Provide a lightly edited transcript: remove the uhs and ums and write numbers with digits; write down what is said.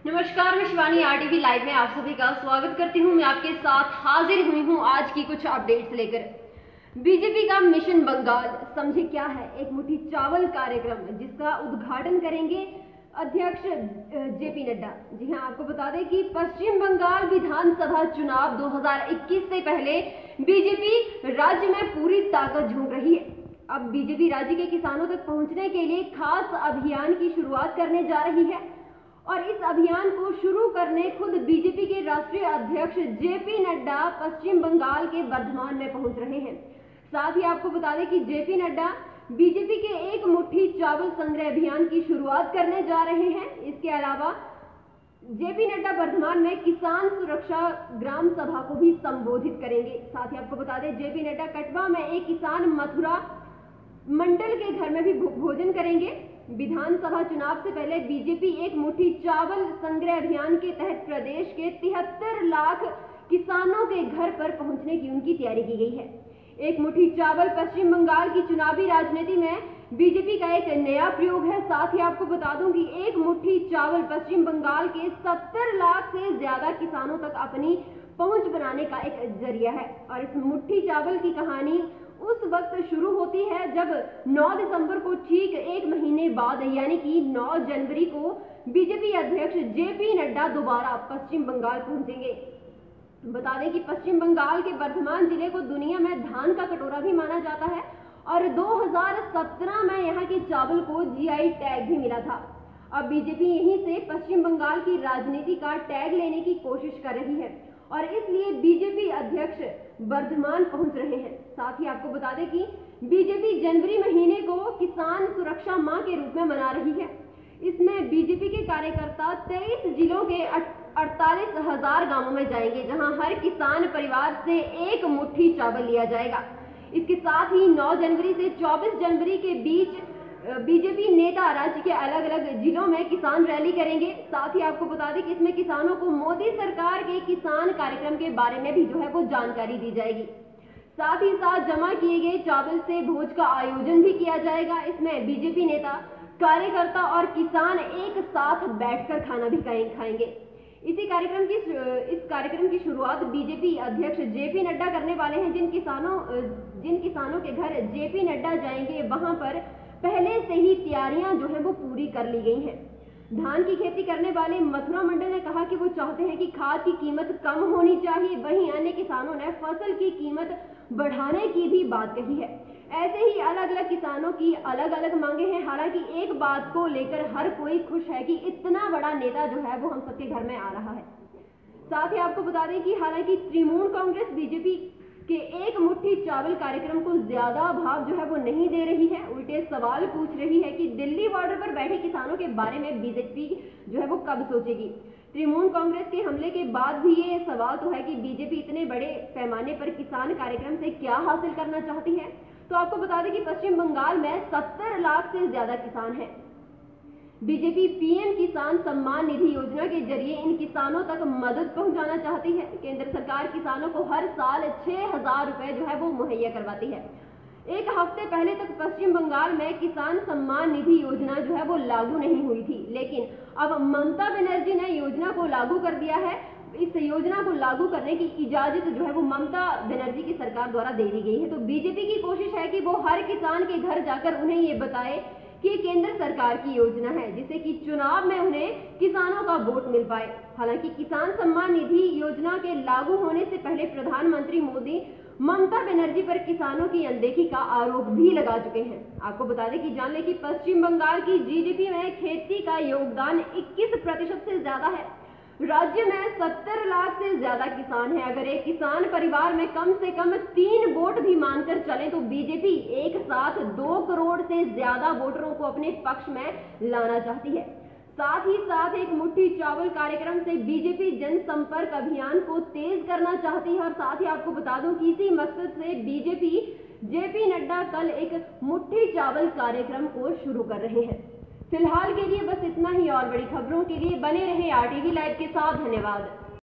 नमस्कार, मैं Shivani RTV live में आप सभी का स्वागत करती हूं। मैं आपके साथ हाजिर हुई हूं आज की कुछ अपडेट्स लेकर। बीजेपी का मिशन बंगाल समझे क्या है, एक मुट्ठी चावल कार्यक्रम जिसका उद्घाटन करेंगे अध्यक्ष जेपी नड्डा। जी हां, आपको बता दें कि पश्चिम बंगाल विधानसभा चुनाव 2021 से पहले बीजेपी राज्य में पूरी ताकत झोंक रही है। अब बीजेपी राज्य के किसानों तक पहुंचने के लिए खास अभियान की शुरुआत करने जा रही है और इस अभियान को शुरू करने खुद बीजेपी के राष्ट्रीय अध्यक्ष जेपी नड्डा पश्चिम बंगाल के बर्धमान में पहुंच रहे हैं। साथ ही आपको बता दें कि जेपी नड्डा बीजेपी के एक मुट्ठी चावल संग्रह अभियान की शुरुआत करने जा रहे हैं। इसके अलावा जेपी नड्डा बर्धमान में किसान सुरक्षा ग्राम सभा को भी संबोधित करेंगे। साथ ही आपको बता दें जेपी नड्डा कटवा में एक किसान मथुरा मंडल के घर में भी भोजन करेंगे। विधानसभा चुनाव से पहले बीजेपी एक मुट्ठी चावल संग्रह अभियान के तहत प्रदेश के 73 लाख किसानों के घर पर पहुंचने की उनकी तैयारी की गई है। एक मुट्ठी चावल पश्चिम बंगाल की चुनावी राजनीति में बीजेपी का एक नया प्रयोग है। साथ ही आपको बता दूं कि एक मुट्ठी चावल पश्चिम बंगाल के 70 लाख से ज्यादा किसानों तक अपनी पहुंच बनाने का एक जरिया है और इस मुट्ठी चावल की कहानी उस वक्त शुरू होती है जब 9 दिसंबर को ठीक एक महीने बाद यानी कि 9 जनवरी को बीजेपी अध्यक्ष जेपी नड्डा दोबारा पश्चिम बंगाल पहुंचेंगे। बता दें कि पश्चिम बंगाल के बर्धमान जिले को दुनिया में धान का कटोरा भी माना जाता है और 2017 में यहाँ के चावल को जीआई टैग भी मिला था। अब बीजेपी यहीं से पश्चिम बंगाल की राजनीति का टैग लेने की कोशिश कर रही है और इसलिए बीजेपी अध्यक्ष बर्धमान पहुंच रहे हैं। साथ ही आपको बता दें कि बीजेपी जनवरी महीने को किसान सुरक्षा माह के रूप में मना रही है। इसमें बीजेपी के कार्यकर्ता 23 जिलों के 48,000 गांवों में जाएंगे जहां हर किसान परिवार से एक मुट्ठी चावल लिया जाएगा। इसके साथ ही 9 जनवरी से 24 जनवरी के बीच बीजेपी नेता राज्य के अलग अलग जिलों में किसान रैली करेंगे। साथ ही आपको बता दें कि इसमें किसानों को मोदी सरकार के किसान कार्यक्रम के बारे में भी वो जानकारी दी जाएगी। साथ ही साथ जमा किए गए चावल से भोज का आयोजन भी किया जाएगा। इसमें बीजेपी नेता, कार्यकर्ता और किसान एक साथ बैठकर खाना भी खाएंगे। इस कार्यक्रम की शुरुआत बीजेपी अध्यक्ष जेपी नड्डा करने वाले हैं। जिन किसानों के घर जेपी नड्डा जाएंगे वहां पर पहले से ही तैयारियां वो पूरी कर ली गई हैं। धान की खेती करने वाले मथुरा मंडल ने कहा कि वो चाहते हैं कि खाद की कीमत कम होनी चाहिए। वहीं अन्य किसानों ने फसल की कीमत बढ़ाने की भी बात कही है। ऐसे ही अलग अलग किसानों की अलग अलग मांगे हैं। हालांकि एक बात को लेकर हर कोई खुश है कि इतना बड़ा नेता वो हम सबके घर में आ रहा है। साथ ही आपको बता दें कि हालांकि तृणमूल कांग्रेस बीजेपी के एक मुट्ठी चावल कार्यक्रम को ज्यादा भाव वो नहीं दे रही है, उल्टे सवाल पूछ रही है कि दिल्ली बॉर्डर पर बैठे किसानों के बारे में बीजेपी वो कब सोचेगी। तृणमूल कांग्रेस के हमले के बाद भी ये सवाल तो है कि बीजेपी इतने बड़े पैमाने पर किसान कार्यक्रम से क्या हासिल करना चाहती है। तो आपको बता दें कि पश्चिम बंगाल में 70 लाख से ज्यादा किसान हैं। बीजेपी पीएम किसान सम्मान निधि योजना के जरिए इन किसानों तक मदद पहुंचाना चाहती है। केंद्र सरकार किसानों को हर साल 6,000 रुपए वो मुहैया करवाती है। एक हफ्ते पहले तक पश्चिम बंगाल में किसान सम्मान निधि योजना वो लागू नहीं हुई थी, लेकिन अब ममता बनर्जी ने योजना को लागू कर दिया है। इस योजना को लागू करने की इजाजत वो ममता बनर्जी की सरकार द्वारा दे दी गई है। तो बीजेपी की कोशिश है कि वो हर किसान के घर जाकर उन्हें ये बताए कि केंद्र सरकार की योजना है जिससे कि चुनाव में उन्हें किसानों का वोट मिल पाए। हालांकि किसान सम्मान निधि योजना के लागू होने से पहले प्रधानमंत्री मोदी ममता बनर्जी पर किसानों की अनदेखी का आरोप भी लगा चुके हैं। आपको बता दें कि जान लें कि पश्चिम बंगाल की जीडीपी में खेती का योगदान 21% से ज्यादा है। राज्य में 70 लाख से ज्यादा किसान हैं। अगर एक किसान परिवार में कम से कम 3 वोट भी मानकर चले तो बीजेपी एक साथ 2 करोड़ से ज्यादा वोटरों को अपने पक्ष में लाना चाहती है। साथ ही साथ एक मुट्ठी चावल कार्यक्रम से बीजेपी जनसंपर्क अभियान को तेज करना चाहती है और साथ ही आपको बता दूं कि इसी मकसद से बीजेपी जेपी नड्डा कल एक मुट्ठी चावल कार्यक्रम को शुरू कर रहे हैं। फिलहाल के लिए बस इतना ही और बड़ी खबरों के लिए बने रहे आरटीवी लाइव के साथ। धन्यवाद।